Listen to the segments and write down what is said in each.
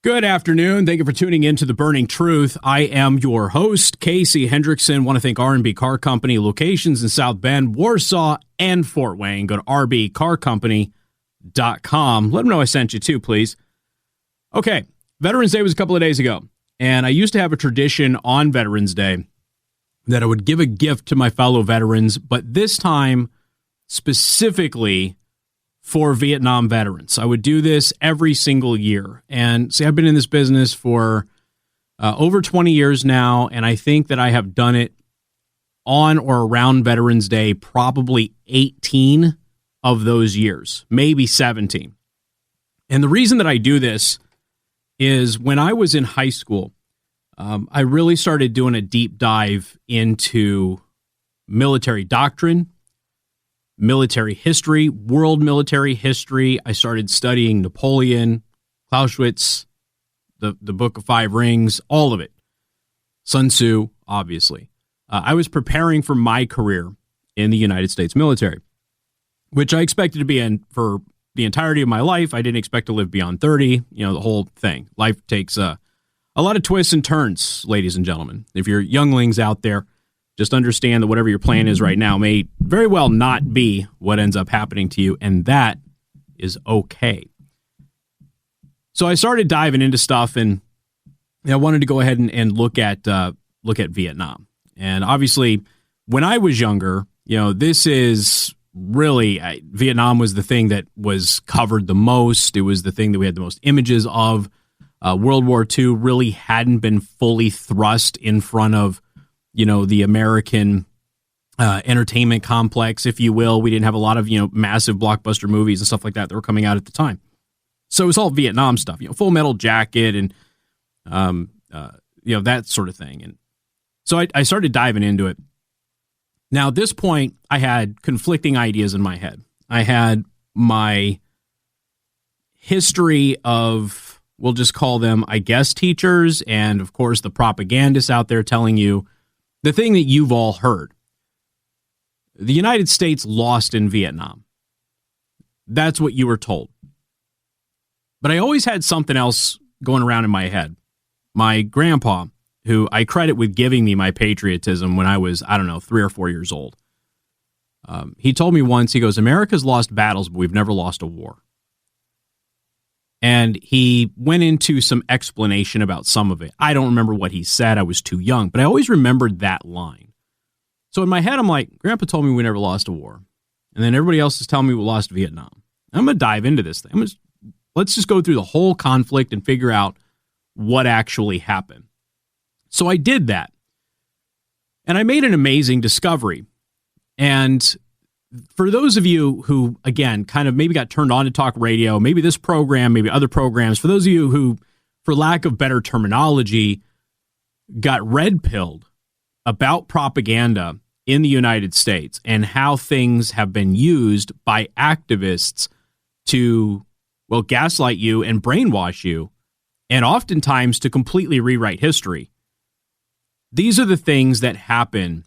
Good afternoon. Thank you for tuning in to The Burning Truth. I am your host, Casey Hendrickson. Want to thank R&B Car Company, locations in South Bend, Warsaw, and Fort Wayne. Go to rbcarcompany.com. Let them know I sent you too, please. Okay, Veterans Day was a couple of days ago, and I used to have a tradition on Veterans Day that I would give a gift to my fellow veterans, but this time specifically for Vietnam veterans. I would do this every single year. And see, I've been in this business for over 20 years now, and I think that I have done it on or around Veterans Day probably 18 of those years, maybe 17. And the reason that I do this is when I was in high school, I really started doing a deep dive into military doctrine, military history, world military history. I started studying Napoleon, Clausewitz, the Book of Five Rings, all of it. Sun Tzu, obviously. I was preparing for my career in the United States military, which I expected to be in for the entirety of my life. I didn't expect to live beyond 30, the whole thing. Life takes a lot of twists and turns, ladies and gentlemen. If you're younglings out there, just understand that whatever your plan is right now may very well not be what ends up happening to you, and that is okay. So I started diving into stuff, and I wanted to go ahead and look at Vietnam. And obviously, when I was younger, this is really Vietnam was the thing that was covered the most. It was the thing that we had the most images of. World War II really hadn't been fully thrust in front of the American entertainment complex, if you will. We didn't have a lot of, massive blockbuster movies and stuff like that were coming out at the time. So it was all Vietnam stuff, Full Metal Jacket and, that sort of thing. And so I started diving into it. Now, at this point, I had conflicting ideas in my head. I had my history of, we'll just call them, I guess, teachers, and, of course, the propagandists out there telling you the thing that you've all heard. The United States lost in Vietnam. That's what you were told. But I always had something else going around in my head. My grandpa, who I credit with giving me my patriotism when I was, 3 or 4 years old. He told me once, he goes, America's lost battles, but we've never lost a war. And he went into some explanation about some of it. I don't remember what he said. I was too young, but I always remembered that line. So in my head, I'm like, Grandpa told me we never lost a war. And then everybody else is telling me we lost Vietnam. I'm going to dive into this thing. Let's just go through the whole conflict and figure out what actually happened. So I did that. And I made an amazing discovery. And for those of you who, again, kind of maybe got turned on to talk radio, maybe this program, maybe other programs, for those of you who, for lack of better terminology, got red-pilled about propaganda in the United States and how things have been used by activists to, gaslight you and brainwash you, and oftentimes to completely rewrite history. These are the things that happen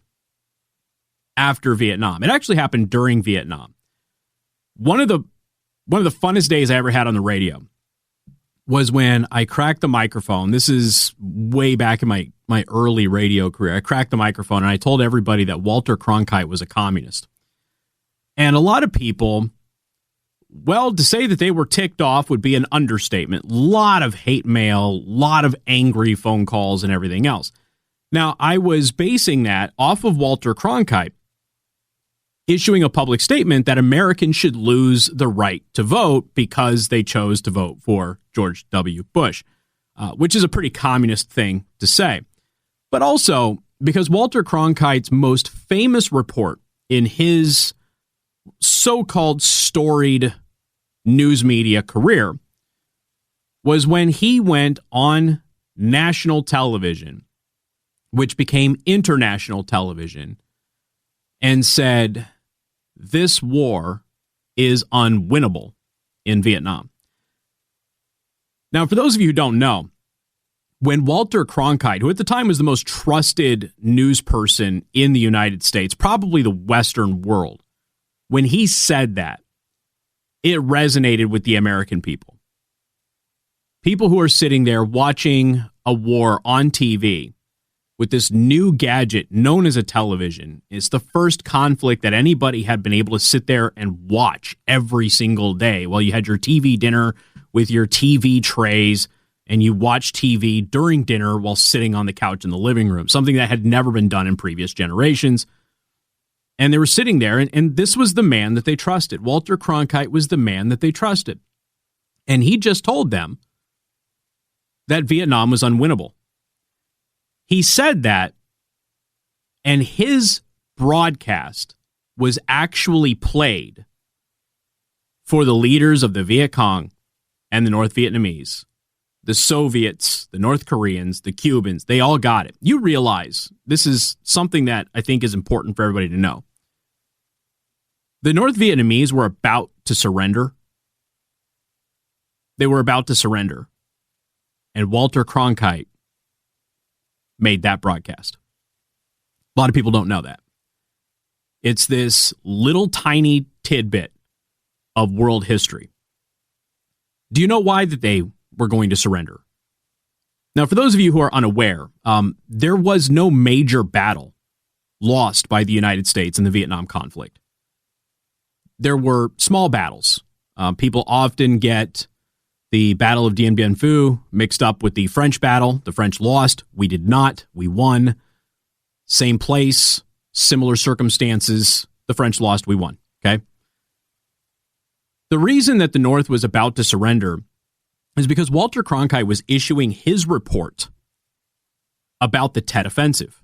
after Vietnam. It actually happened during Vietnam. One of the funnest days I ever had on the radio was when I cracked the microphone. This is way back in my early radio career. I cracked the microphone and I told everybody that Walter Cronkite was a communist. And a lot of people, to say that they were ticked off would be an understatement. A lot of hate mail, a lot of angry phone calls and everything else. Now, I was basing that off of Walter Cronkite issuing a public statement that Americans should lose the right to vote because they chose to vote for George W. Bush, which is a pretty communist thing to say. But also because Walter Cronkite's most famous report in his so-called storied news media career was when he went on national television, which became international television, and said, this war is unwinnable in Vietnam. Now, for those of you who don't know, when Walter Cronkite, who at the time was the most trusted news person in the United States, probably the Western world, when he said that, it resonated with the American people. People who are sitting there watching a war on TV with this new gadget known as a television. It's the first conflict that anybody had been able to sit there and watch every single day while you had your TV dinner with your TV trays and you watch TV during dinner while sitting on the couch in the living room, something that had never been done in previous generations. And they were sitting there, and this was the man that they trusted. Walter Cronkite was the man that they trusted. And he just told them that Vietnam was unwinnable. He said that, and his broadcast was actually played for the leaders of the Viet Cong and the North Vietnamese, the Soviets, the North Koreans, the Cubans. They all got it. You realize this is something that I think is important for everybody to know. The North Vietnamese were about to surrender. They were about to surrender. And Walter Cronkite made that broadcast. A lot of people don't know that. It's this little tiny tidbit of world history. Do you know why that they were going to surrender? Now, for those of you who are unaware, there was no major battle lost by the United States in the Vietnam conflict. There were small battles. People often get the Battle of Dien Bien Phu mixed up with the French battle. The French lost. We did not. We won. Same place, similar circumstances. The French lost. We won. Okay? The reason that the North was about to surrender is because Walter Cronkite was issuing his report about the Tet Offensive.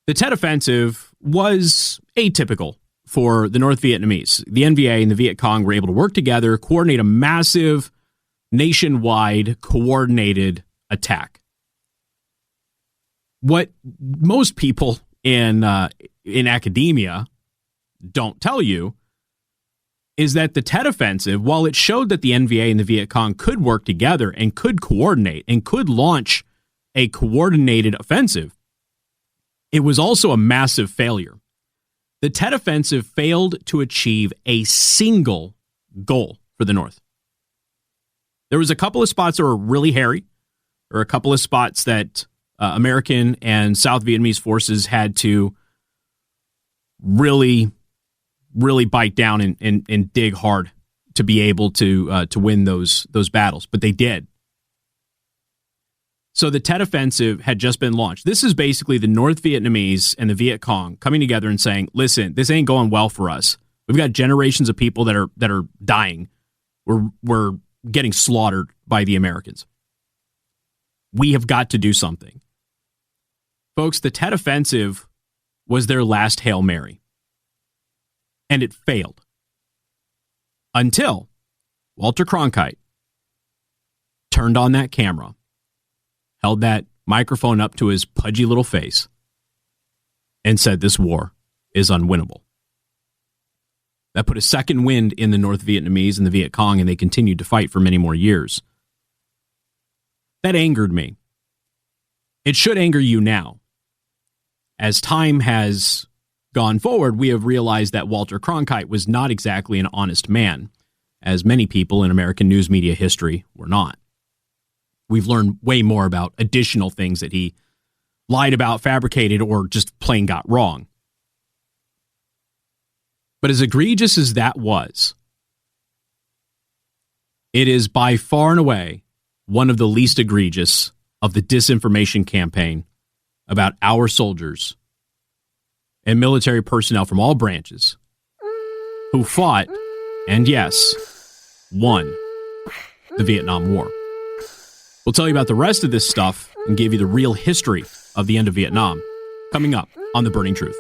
The Tet Offensive was atypical for the North Vietnamese. The NVA and the Viet Cong were able to work together, coordinate a massive, nationwide, coordinated attack. What most people in academia don't tell you is that the Tet Offensive, while it showed that the NVA and the Viet Cong could work together and could coordinate and could launch a coordinated offensive, it was also a massive failure. The Tet Offensive failed to achieve a single goal for the North. There was a couple of spots that were really hairy, or a couple of spots that American and South Vietnamese forces had to really bite down and dig hard to be able to win those battles, but they did. So the Tet Offensive had just been launched. This is basically the North Vietnamese and the Viet Cong coming together and saying, listen, this ain't going well for us. We've got generations of people that are dying. We're getting slaughtered by the Americans. We have got to do something. Folks, the Tet Offensive was their last Hail Mary. And it failed. Until Walter Cronkite turned on that camera, held that microphone up to his pudgy little face, and said this war is unwinnable. That put a second wind in the North Vietnamese and the Viet Cong, and they continued to fight for many more years. That angered me. It should anger you now. As time has gone forward, we have realized that Walter Cronkite was not exactly an honest man, as many people in American news media history were not. We've learned way more about additional things that he lied about, fabricated, or just plain got wrong. But as egregious as that was, it is by far and away one of the least egregious of the disinformation campaign about our soldiers and military personnel from all branches who fought, and yes, won the Vietnam War. We'll tell you about the rest of this stuff and give you the real history of the end of Vietnam coming up on The Burning Truth.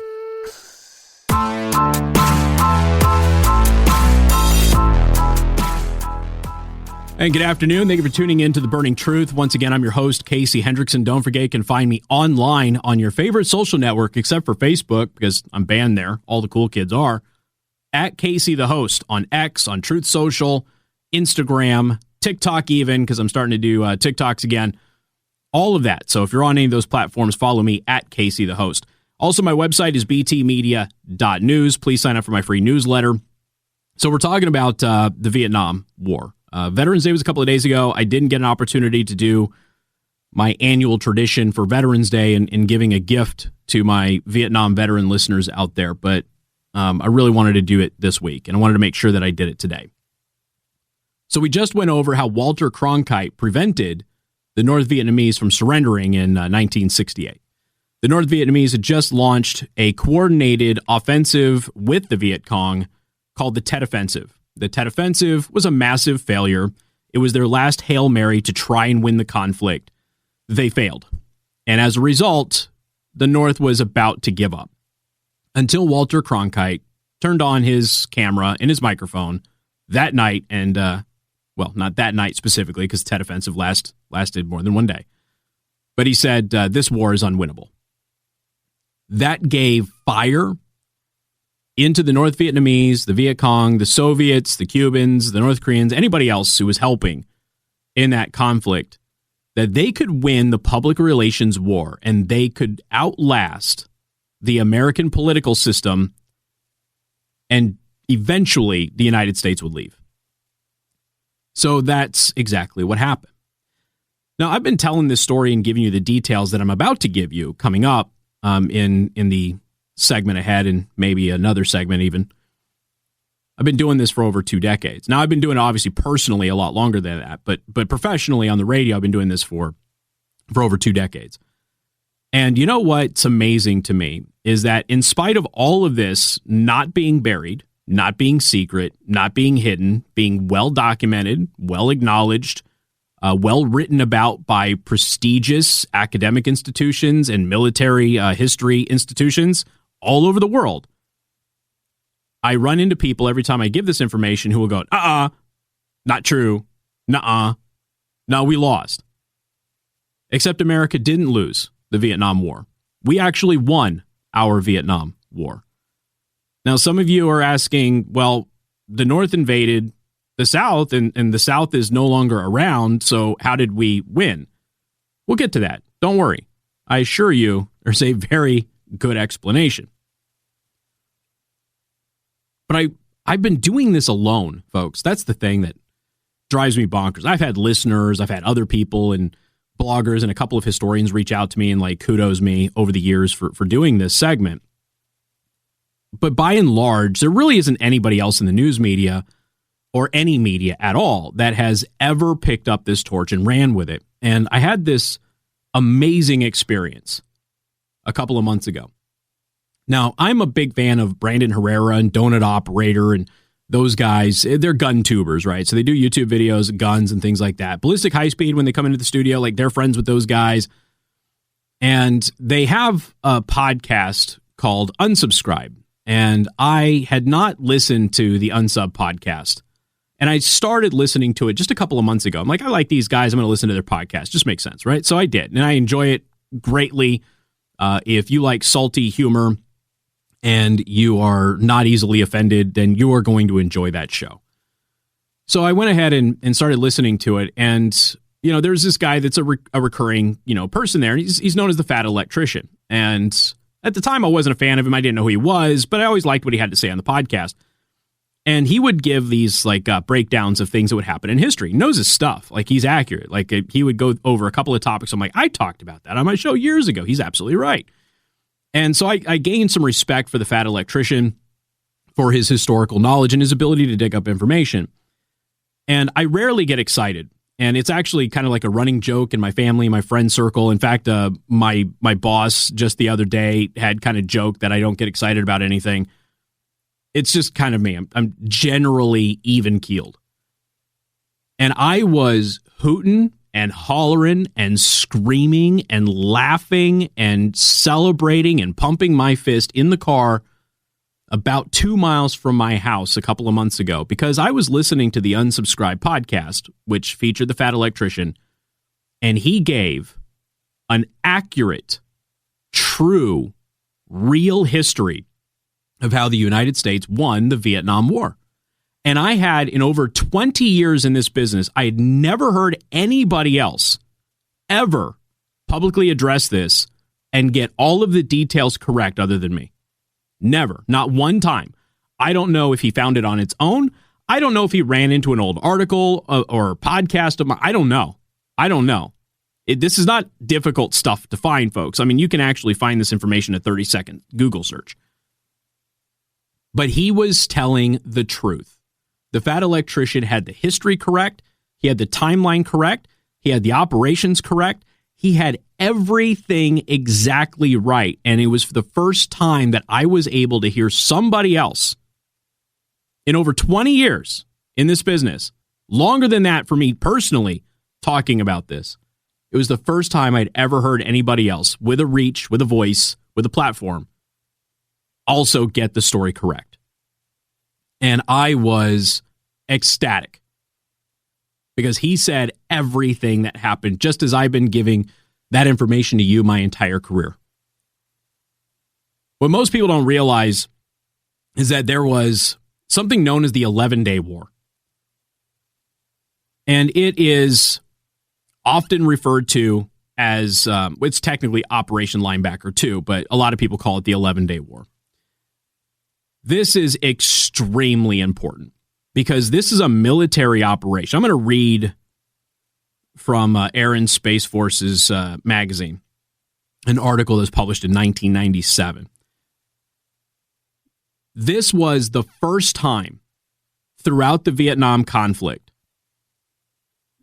And good afternoon. Thank you for tuning in to The Burning Truth. Once again, I'm your host, Casey Hendrickson. Don't forget, you can find me online on your favorite social network, except for Facebook, because I'm banned there. All the cool kids are. At Casey the Host on X, on Truth Social, Instagram, TikTok even, because I'm starting to do TikToks again. All of that. So if you're on any of those platforms, follow me at Casey the Host. Also, my website is btmedia.news. Please sign up for my free newsletter. So we're talking about the Vietnam War. Veterans Day was a couple of days ago. I didn't get an opportunity to do my annual tradition for Veterans Day and giving a gift to my Vietnam veteran listeners out there, but I really wanted to do it this week, and I wanted to make sure that I did it today. So we just went over how Walter Cronkite prevented the North Vietnamese from surrendering in 1968. The North Vietnamese had just launched a coordinated offensive with the Viet Cong called the Tet Offensive. The Tet Offensive was a massive failure. It was their last Hail Mary to try and win the conflict. They failed. And as a result, the North was about to give up until Walter Cronkite turned on his camera and his microphone that night. And, well, not that night specifically, because the Tet Offensive lasted more than one day. But he said, this war is unwinnable. That gave fire into the North Vietnamese, the Viet Cong, the Soviets, the Cubans, the North Koreans, anybody else who was helping in that conflict, that they could win the public relations war and they could outlast the American political system, and eventually the United States would leave. So that's exactly what happened. Now, I've been telling this story and giving you the details that I'm about to give you coming up in the segment ahead, and maybe another segment even. I've been doing this for over 2 decades. Now, I've been doing it obviously personally a lot longer than that, but professionally on the radio, I've been doing this for over 2 decades. And you know what's amazing to me is that in spite of all of this not being buried, not being secret, not being hidden, being well documented, well acknowledged, well written about by prestigious academic institutions and military history institutions all over the world, I run into people every time I give this information who will go, not true, nuh-uh, no, we lost. Except America didn't lose the Vietnam War. We actually won our Vietnam War. Now, some of you are asking, well, the North invaded the South, and the South is no longer around, so how did we win? We'll get to that. Don't worry. I assure you, there's a very good explanation. But I've been doing this alone, folks. That's the thing that drives me bonkers. I've had listeners, I've had other people and bloggers and a couple of historians reach out to me and like kudos me over the years for doing this segment. But by and large, there really isn't anybody else in the news media or any media at all that has ever picked up this torch and ran with it. And I had this amazing experience a couple of months ago. Now, I'm a big fan of Brandon Herrera and Donut Operator and those guys. They're gun tubers, right? So they do YouTube videos, guns and things like that. Ballistic High Speed, when they come into the studio, like they're friends with those guys. And they have a podcast called Unsubscribe. And I had not listened to the Unsub podcast. And I started listening to it just a couple of months ago. I'm like, I like these guys. I'm going to listen to their podcast. Just makes sense, right? So I did. And I enjoy it greatly. If you like salty humor and you are not easily offended, then you are going to enjoy that show. So I went ahead and started listening to it. And, you know, there's this guy that's a recurring, person there. And he's known as the Fat Electrician. And at the time, I wasn't a fan of him. I didn't know who he was, but I always liked what he had to say on the podcast. And he would give these breakdowns of things that would happen in history. He knows his stuff. Like, he's accurate. Like, he would go over a couple of topics. I'm like, I talked about that on my show years ago. He's absolutely right. And so I gained some respect for the Fat Electrician, for his historical knowledge and his ability to dig up information. And I rarely get excited. And it's actually kind of like a running joke in my family, my friend circle. In fact, my boss just the other day had kind of joked that I don't get excited about anything. It's just kind of me. I'm generally even-keeled. And I was hooting and hollering and screaming and laughing and celebrating and pumping my fist in the car about 2 miles from my house a couple of months ago because I was listening to the Unsubscribed podcast, which featured the Fat Electrician, and he gave an accurate, true, real history of how the United States won the Vietnam War. And I had, in over 20 years in this business, I had never heard anybody else ever publicly address this and get all of the details correct other than me. Never. Not one time. I don't know if he found it on its own. I don't know if he ran into an old article or podcast of mine. I don't know. This is not difficult stuff to find, folks. I mean, you can actually find this information at 30-second Google search. But he was telling the truth. The fat electrician had the history correct. He had the timeline correct. He had the operations correct. He had everything exactly right. And it was for the first time that I was able to hear somebody else in over 20 years in this business, longer than that for me personally, talking about this. It was the first time I'd ever heard anybody else with a reach, with a voice, with a platform, also get the story correct. And I was ecstatic because he said everything that happened, just as I've been giving that information to you my entire career. What most people don't realize is that there was something known as the 11-Day War. And it is often referred to as, it's technically Operation Linebacker II, but a lot of people call it the 11-Day War. This is extremely important because this is a military operation. I'm going to read from Air and Space Forces magazine, an article that was published in 1997. This was the first time throughout the Vietnam conflict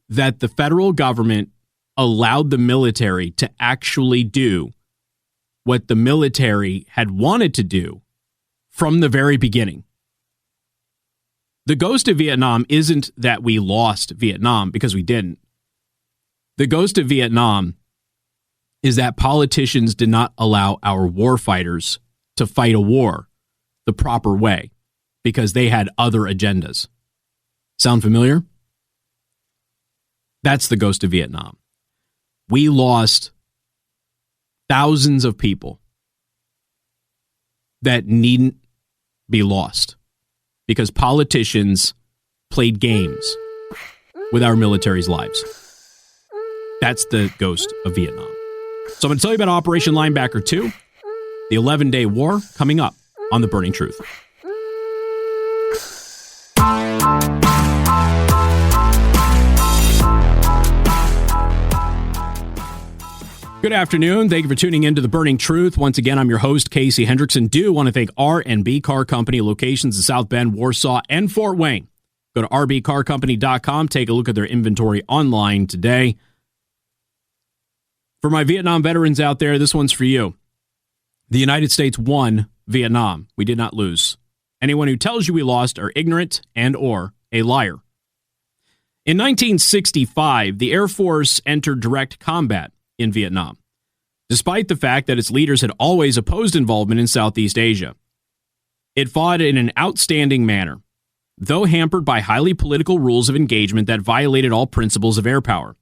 that the federal government allowed the military to actually do what the military had wanted to do from the very beginning. The ghost of Vietnam isn't that we lost Vietnam, because we didn't. The ghost of Vietnam is that politicians did not allow our warfighters to fight a war the proper way because they had other agendas. Sound familiar? That's the ghost of Vietnam. We lost thousands of people that needn't be lost because politicians played games with our military's lives. That's the ghost of Vietnam. So I'm going to tell you about Operation Linebacker II, the 11-Day War, coming up on The Burning Truth. Good afternoon. Thank you for tuning in to The Burning Truth. Once again, I'm your host, Casey Hendrickson. Do want to thank R&B Car Company, locations in South Bend, Warsaw, and Fort Wayne. Go to rbcarcompany.com. Take a look at their inventory online today. For my Vietnam veterans out there, this one's for you. The United States won Vietnam. We did not lose. Anyone who tells you we lost are ignorant and or a liar. In 1965, the Air Force entered direct combat in Vietnam, despite the fact that its leaders had always opposed involvement in Southeast Asia. It fought in an outstanding manner, though hampered by highly political rules of engagement that violated all principles of air power.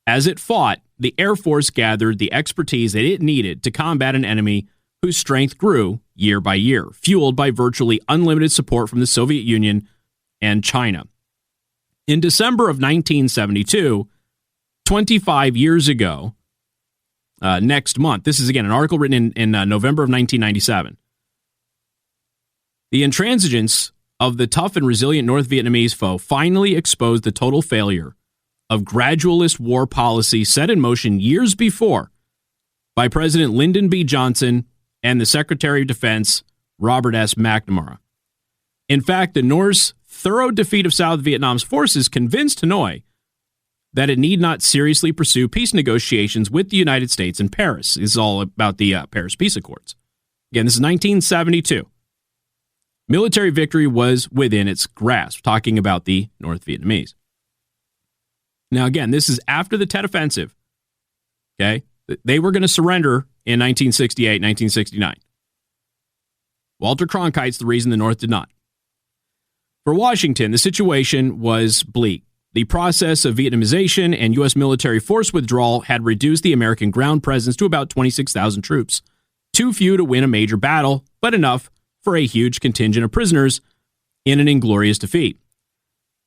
As it fought, the Air Force gathered the expertise that it needed to combat an enemy whose strength grew year by year, fueled by virtually unlimited support from the Soviet Union and China. In December of 1972, 25 years ago, next month, this is again an article written in November of 1997, the intransigence of the tough and resilient North Vietnamese foe finally exposed the total failure of gradualist war policy set in motion years before by President Lyndon B. Johnson and the Secretary of Defense, Robert S. McNamara. In fact, the North's thorough defeat of South Vietnam's forces convinced Hanoi that it need not seriously pursue peace negotiations with the United States in Paris. This is all about the Paris Peace Accords. Again, this is 1972. Military victory was within its grasp, talking about the North Vietnamese. Now, again, this is after the Tet Offensive. Okay? They were going to surrender in 1968, 1969. Walter Cronkite's the reason the North did not. For Washington, the situation was bleak. The process of Vietnamization and U.S. military force withdrawal had reduced the American ground presence to about 26,000 troops. Too few to win a major battle, but enough for a huge contingent of prisoners in an inglorious defeat.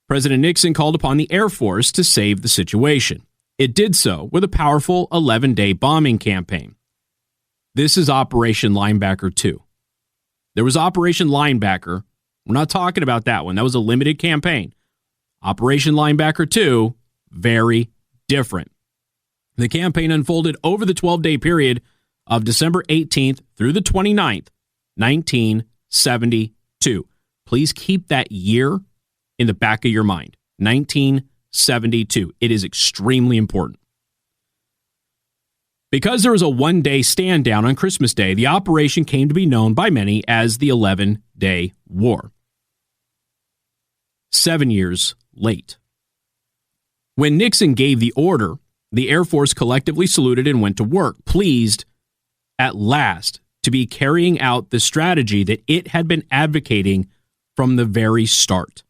President Nixon called upon the Air Force to save the situation. It did so with a powerful 11-day bombing campaign. This is Operation Linebacker II. There was Operation Linebacker We're not talking about that one. That was a limited campaign. Operation Linebacker II, very different. The campaign unfolded over the 12-day period of December 18th through the 29th, 1972. Please keep that year in the back of your mind. 1972. It is extremely important. Because there was a one-day stand down on Christmas Day, the operation came to be known by many as the 11-Day War. 7 years late. When Nixon gave the order, the Air Force collectively saluted and went to work, pleased at last to be carrying out the strategy that it had been advocating from the very start.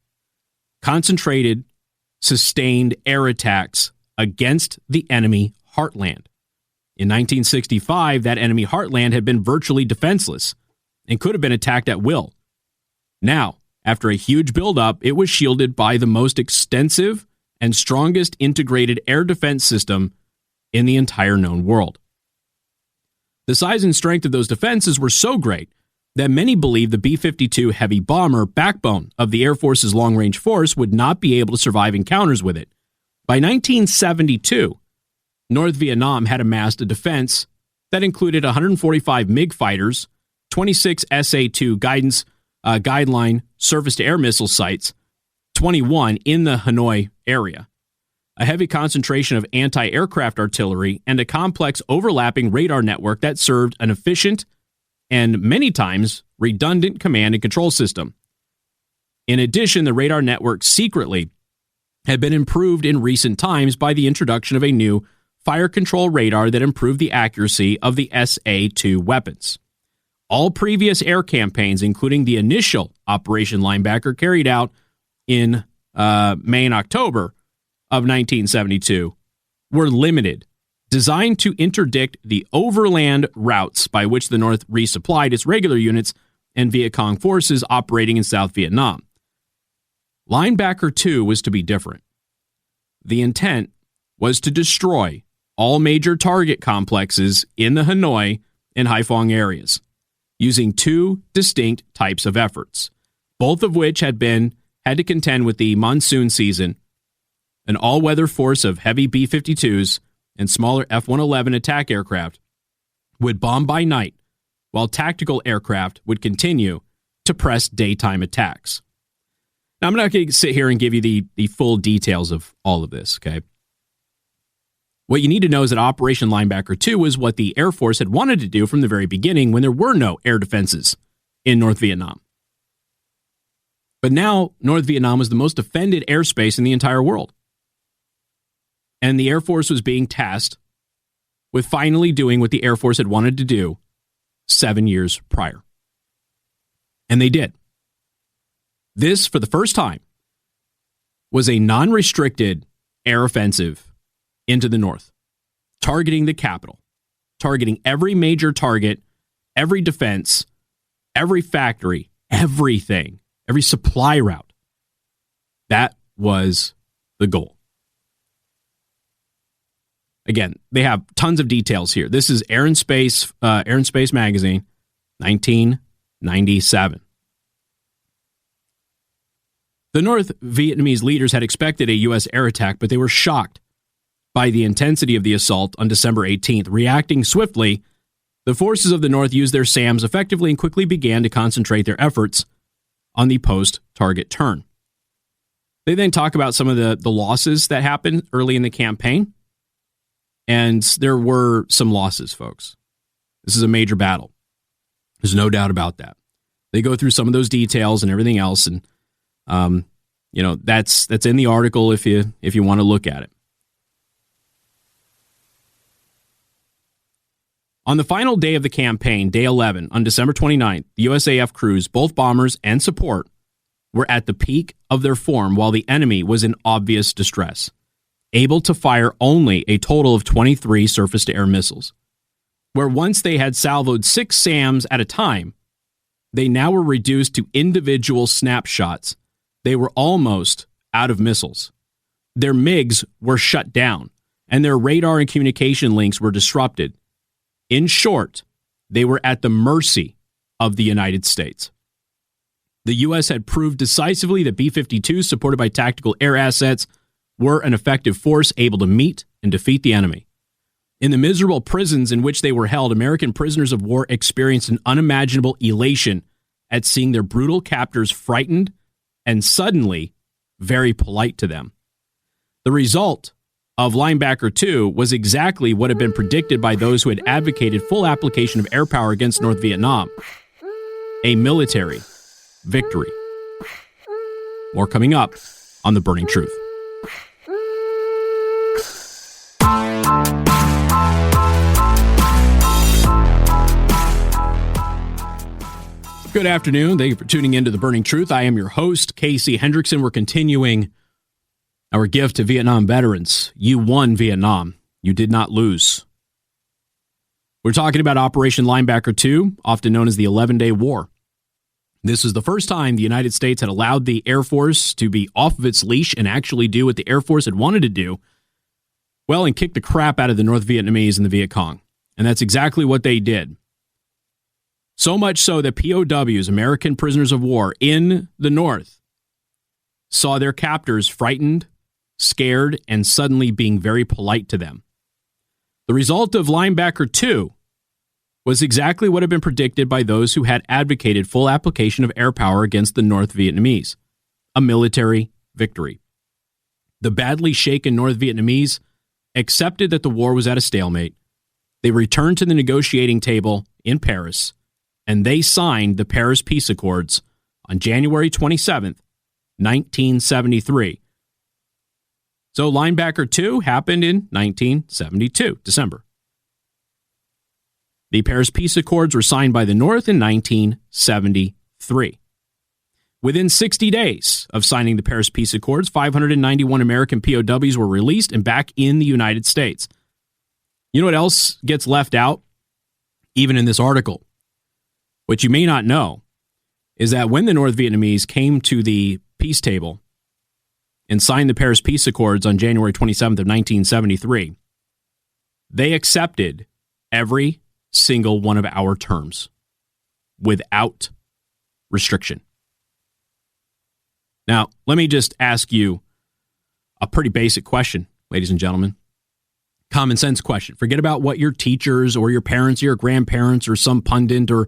Concentrated, sustained air attacks against the enemy heartland. In 1965, that enemy heartland had been virtually defenseless and could have been attacked at will. Now, after a huge buildup, it was shielded by the most extensive and strongest integrated air defense system in the entire known world. The size and strength of those defenses were so great that many believed the B-52 heavy bomber, backbone of the Air Force's long-range force, would not be able to survive encounters with it. By 1972, North Vietnam had amassed a defense that included 145 MiG fighters, 26 SA-2 guideline surface-to-air missile sites, 21 in the Hanoi area, a heavy concentration of anti-aircraft artillery, and a complex overlapping radar network that served an efficient and many times redundant command and control system. In addition, the radar network secretly had been improved in recent times by the introduction of a new fire control radar that improved the accuracy of the SA-2 weapons. All previous air campaigns, including the initial Operation Linebacker carried out in May and October of 1972, were limited, designed to interdict the overland routes by which the North resupplied its regular units and Viet Cong forces operating in South Vietnam. Linebacker II was to be different. The intent was to destroy all major target complexes in the Hanoi and Haiphong areas, using two distinct types of efforts, both of which had to contend with the monsoon season. An all-weather force of heavy B-52s and smaller F-111 attack aircraft would bomb by night, while tactical aircraft would continue to press daytime attacks. Now, I'm not going to sit here and give you the full details of all of this, okay? What you need to know is that Operation Linebacker II was what the Air Force had wanted to do from the very beginning when there were no air defenses in North Vietnam. But now, North Vietnam was the most defended airspace in the entire world. And the Air Force was being tasked with finally doing what the Air Force had wanted to do 7 years prior. And they did. This, for the first time, was a non-restricted air offensive into the north, targeting the capital, targeting every major target, every defense, every factory, everything, every supply route. That was the goal. Again, they have tons of details here. This is Air and Space Magazine, 1997. The North Vietnamese leaders had expected a U.S. air attack, but they were shocked by the intensity of the assault on December 18th. Reacting swiftly, the forces of the North used their SAMs effectively and quickly began to concentrate their efforts on the post-target turn. They then talk about some of the losses that happened early in the campaign. And there were some losses, folks. This is a major battle. There's no doubt about that. They go through some of those details and everything else, and that's in the article if you want to look at it. On the final day of the campaign, day 11, on December 29th, the USAF crews, both bombers and support, were at the peak of their form while the enemy was in obvious distress, able to fire only a total of 23 surface-to-air missiles. Where once they had salvoed 6 SAMs at a time, they now were reduced to individual snapshots. They were almost out of missiles. Their MiGs were shut down, and their radar and communication links were disrupted. In short, they were at the mercy of the United States. The U.S. had proved decisively that B-52s, supported by tactical air assets, were an effective force able to meet and defeat the enemy. In the miserable prisons in which they were held, American prisoners of war experienced an unimaginable elation at seeing their brutal captors frightened and suddenly very polite to them. The result of Linebacker II was exactly what had been predicted by those who had advocated full application of air power against North Vietnam: a military victory. More coming up on The Burning Truth. Good afternoon. Thank you for tuning into The Burning Truth. I am your host, Casey Hendrickson. We're continuing our gift to Vietnam veterans. You won Vietnam. You did not lose. We're talking about Operation Linebacker II, often known as the 11-Day War. This was the first time the United States had allowed the Air Force to be off of its leash and actually do what the Air Force had wanted to do, well, and kick the crap out of the North Vietnamese and the Viet Cong. And that's exactly what they did. So much so that POWs, American prisoners of war in the North, saw their captors frightened, scared, and suddenly being very polite to them. The result of Linebacker II was exactly what had been predicted by those who had advocated full application of air power against the North Vietnamese: a military victory. The badly shaken North Vietnamese accepted that the war was at a stalemate. They returned to the negotiating table in Paris, and they signed the Paris Peace Accords on January 27th, 1973. So Linebacker II happened in 1972, December. The Paris Peace Accords were signed by the North in 1973. Within 60 days of signing the Paris Peace Accords, 591 American POWs were released and back in the United States. You know what else gets left out, even in this article? What you may not know is that when the North Vietnamese came to the peace table and signed the Paris Peace Accords on January 27th of 1973, they accepted every single one of our terms without restriction. Now, let me just ask you a pretty basic question, ladies and gentlemen. Common sense question. Forget about what your teachers or your parents or your grandparents or some pundit or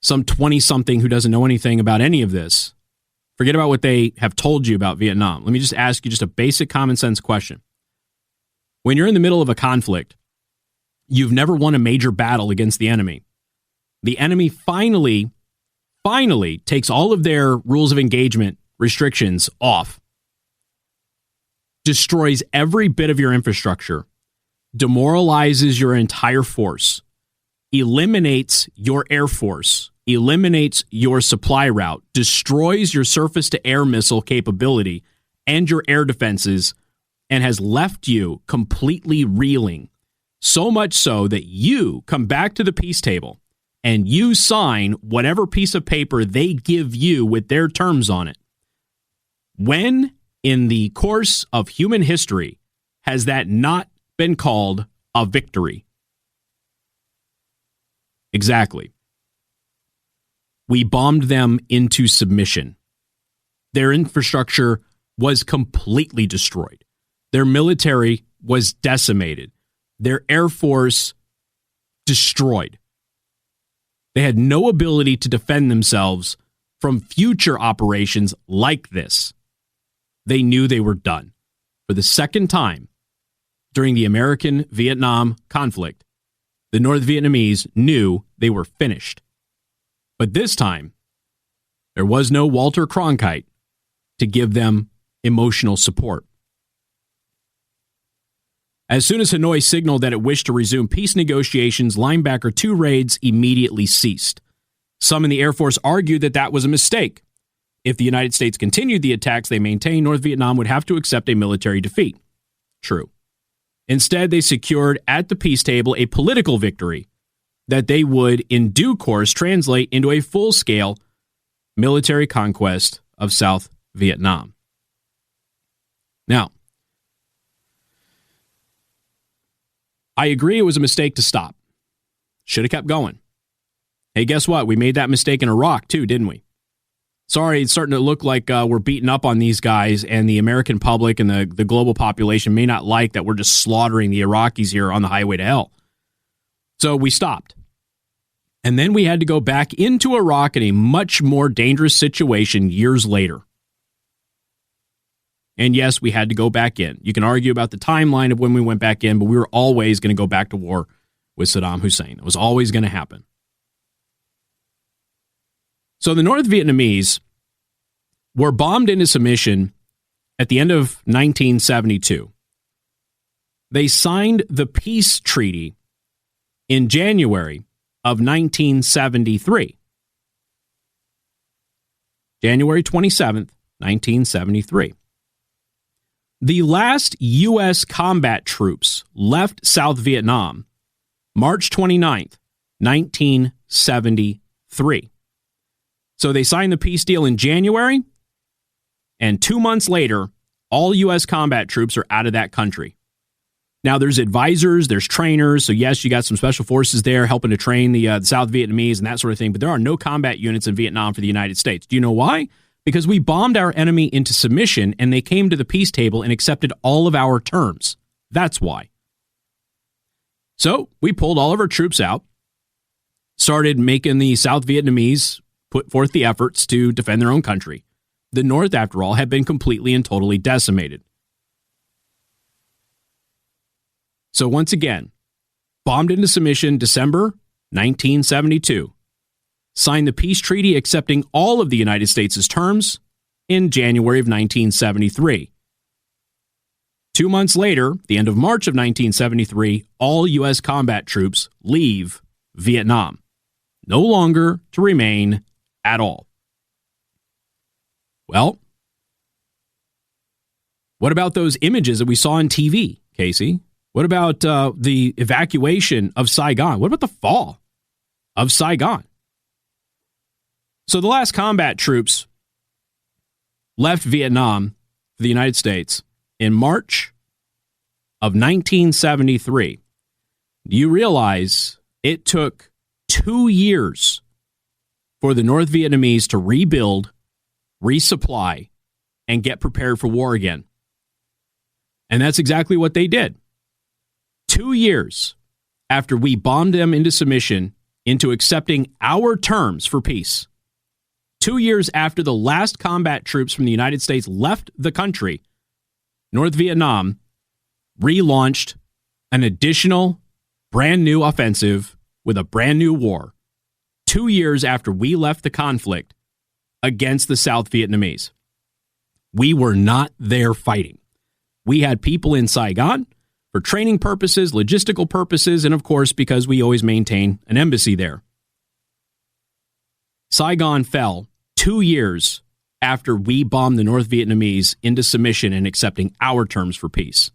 some 20-something who doesn't know anything about any of this. Forget about what they have told you about Vietnam. Let me just ask you just a basic common sense question. When you're in the middle of a conflict, you've never won a major battle against the enemy. The enemy finally takes all of their rules of engagement restrictions off, destroys every bit of your infrastructure, demoralizes your entire force, eliminates your air force, eliminates your supply route, destroys your surface-to-air missile capability and your air defenses, and has left you completely reeling. So much so that you come back to the peace table and you sign whatever piece of paper they give you with their terms on it. When, in the course of human history, has that not been called a victory? Exactly. We bombed them into submission. Their infrastructure was completely destroyed. Their military was decimated. Their air force destroyed. They had no ability to defend themselves from future operations like this. They knew they were done. For the second time during the American-Vietnam conflict, the North Vietnamese knew they were finished. But this time, there was no Walter Cronkite to give them emotional support. As soon as Hanoi signaled that it wished to resume peace negotiations, Linebacker II raids immediately ceased. Some in the Air Force argued that that was a mistake. If the United States continued the attacks they maintained, North Vietnam would have to accept a military defeat. True. Instead, they secured at the peace table a political victory that they would, in due course, translate into a full-scale military conquest of South Vietnam. Now, I agree it was a mistake to stop. Should have kept going. Hey, guess what? We made that mistake in Iraq too, didn't we? sorry, it's starting to look like we're beating up on these guys, and the American public and the global population may not like that we're just slaughtering the Iraqis here on the highway to hell. So we stopped. And then we had to go back into Iraq in a much more dangerous situation years later. And yes, we had to go back in. You can argue about the timeline of when we went back in, but we were always going to go back to war with Saddam Hussein. It was always going to happen. So the North Vietnamese were bombed into submission at the end of 1972. They signed the peace treaty in January of 1973. January 27th, 1973. The last U.S. combat troops left South Vietnam March 29th, 1973. So they signed the peace deal in January, and 2 months later, all U.S. combat troops are out of that country. Now, there's advisors, there's trainers, so yes, you got some special forces there helping to train the South Vietnamese and that sort of thing, but there are no combat units in Vietnam for the United States. Do you know why? Because we bombed our enemy into submission, and they came to the peace table and accepted all of our terms. That's why. So we pulled all of our troops out, started making the South Vietnamese put forth the efforts to defend their own country. The North, after all, had been completely and totally decimated. So once again, bombed into submission December 1972. Signed the peace treaty accepting all of the United States' terms in January of 1973. 2 months later, the end of March of 1973, all U.S. combat troops leave Vietnam, no longer to remain at all. Well, what about those images that we saw on TV, Casey? What about the evacuation of Saigon? What about the fall of Saigon? So the last combat troops left Vietnam for the United States in March of 1973. Do you realize it took 2 years for the North Vietnamese to rebuild, resupply, and get prepared for war again? And that's exactly what they did. 2 years after we bombed them into submission, into accepting our terms for peace. 2 years after the last combat troops from the United States left the country, North Vietnam relaunched an additional brand new offensive with a brand new war 2 years after we left the conflict against the South Vietnamese. We were not there fighting. We had people in Saigon for training purposes, logistical purposes, and of course, because we always maintain an embassy there. Saigon fell 2 years after we bombed the North Vietnamese into submission and accepting our terms for peace.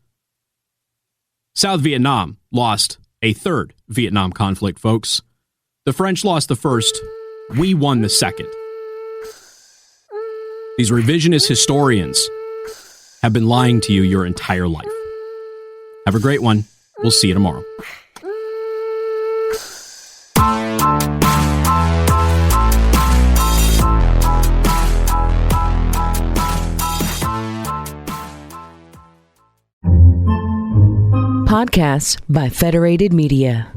South Vietnam lost a third Vietnam conflict, folks. The French lost the first. We won the second. These revisionist historians have been lying to you your entire life. Have a great one. We'll see you tomorrow. Podcasts by Federated Media.